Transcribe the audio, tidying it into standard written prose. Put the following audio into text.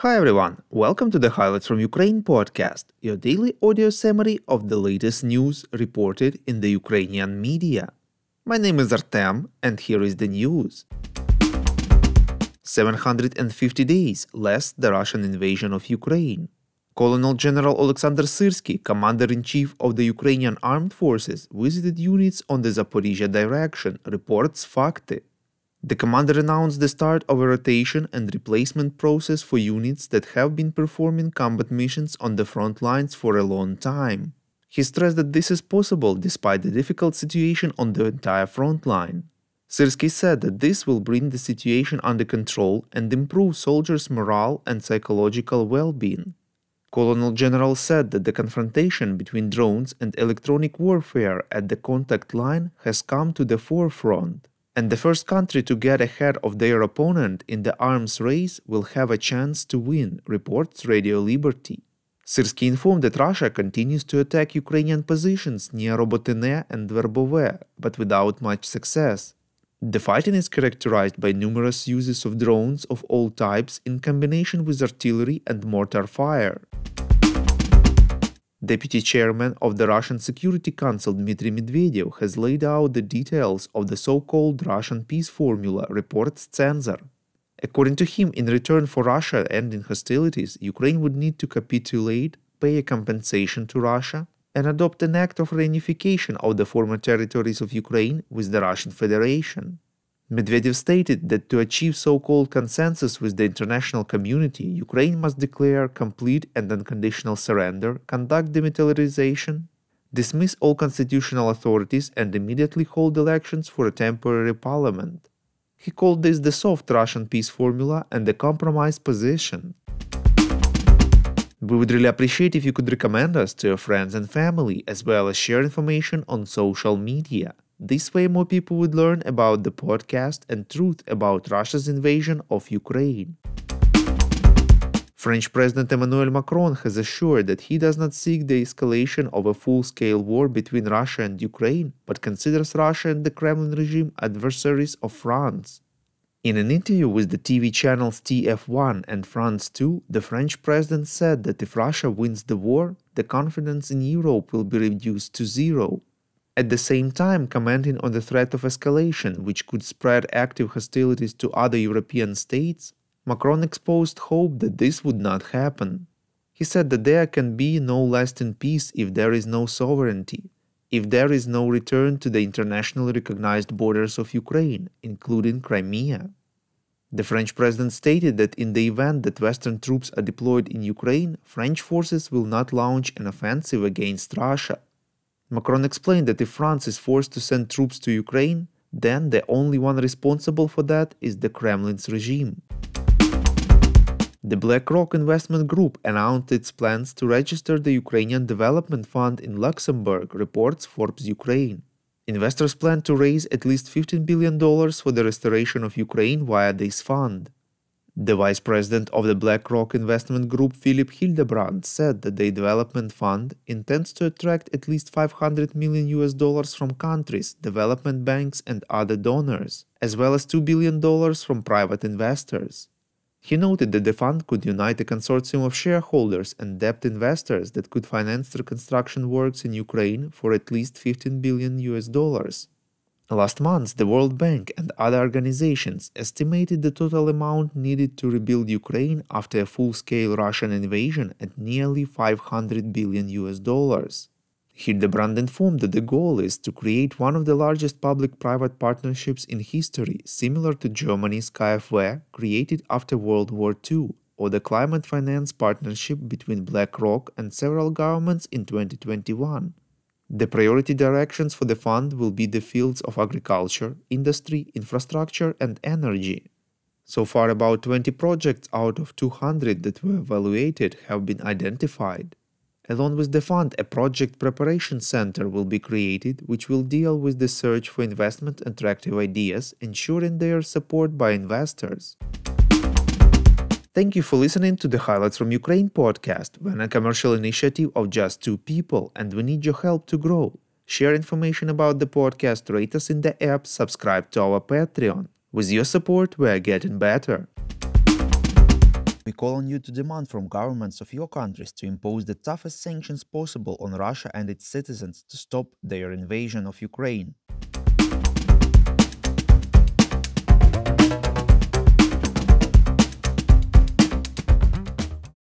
Hi everyone, welcome to the Highlights from Ukraine podcast, your daily audio summary of the latest news reported in the Ukrainian media. My name is Artem, and here is the news. 750 days less the Russian invasion of Ukraine. Colonel General Alexander Syrsky, Commander-in-Chief of the Ukrainian Armed Forces, visited units on the Zaporizhia direction, reports Fakty. The commander announced the start of a rotation and replacement process for units that have been performing combat missions on the front lines for a long time. He stressed that this is possible despite the difficult situation on the entire front line. Syrsky said that this will bring the situation under control and improve soldiers' morale and psychological well-being. Colonel General said that the confrontation between drones and electronic warfare at the contact line has come to the forefront, and the first country to get ahead of their opponent in the arms race will have a chance to win, reports Radio Liberty. Syrsky informed that Russia continues to attack Ukrainian positions near Robotyne and Verbove, but without much success. The fighting is characterized by numerous uses of drones of all types in combination with artillery and mortar fire. Deputy Chairman of the Russian Security Council Dmitry Medvedev has laid out the details of the so-called Russian peace formula, reports Censor. According to him, in return for Russia ending hostilities, Ukraine would need to capitulate, pay a compensation to Russia, and adopt an act of reunification of the former territories of Ukraine with the Russian Federation. Medvedev stated that to achieve so-called consensus with the international community, Ukraine must declare complete and unconditional surrender, conduct demilitarization, dismiss all constitutional authorities, and immediately hold elections for a temporary parliament. He called this the soft Russian peace formula and the compromise position. We would really appreciate if you could recommend us to your friends and family, as well as share information on social media. This way more people would learn about the podcast and truth about Russia's invasion of Ukraine. French President Emmanuel Macron has assured that he does not seek the escalation of a full-scale war between Russia and Ukraine, but considers Russia and the Kremlin regime adversaries of France. In an interview with the TV channels TF1 and France 2, the French president said that if Russia wins the war, the confidence in Europe will be reduced to zero. At the same time, commenting on the threat of escalation, which could spread active hostilities to other European states, Macron exposed hope that this would not happen. He said that there can be no lasting peace if there is no sovereignty, if there is no return to the internationally recognized borders of Ukraine, including Crimea. The French president stated that in the event that Western troops are deployed in Ukraine, French forces will not launch an offensive against Russia. Macron explained that if France is forced to send troops to Ukraine, then the only one responsible for that is the Kremlin's regime. The BlackRock investment group announced its plans to register the Ukrainian Development Fund in Luxembourg, reports Forbes Ukraine. Investors plan to raise at least $15 billion for the restoration of Ukraine via this fund. The vice president of the BlackRock investment group, Philip Hildebrand, said that the development fund intends to attract at least $500 million from countries, development banks, and other donors, as well as $2 billion from private investors. He noted that the fund could unite a consortium of shareholders and debt investors that could finance reconstruction works in Ukraine for at least $15 billion. Last month, the World Bank and other organizations estimated the total amount needed to rebuild Ukraine after a full-scale Russian invasion at nearly $500 billion. Hildebrand informed that the goal is to create one of the largest public-private partnerships in history, similar to Germany's KfW, created after World War II, or the Climate Finance Partnership between BlackRock and several governments in 2021. The priority directions for the fund will be the fields of agriculture, industry, infrastructure, and energy. So far, about 20 projects out of 200 that were evaluated have been identified. Along with the fund, a project preparation center will be created, which will deal with the search for investment and attractive ideas, ensuring their support by investors. Thank you for listening to the Highlights from Ukraine podcast. We're a commercial initiative of just two people, and we need your help to grow. Share information about the podcast, rate us in the app, subscribe to our Patreon. With your support, we're getting better. We call on you to demand from governments of your countries to impose the toughest sanctions possible on Russia and its citizens to stop their invasion of Ukraine.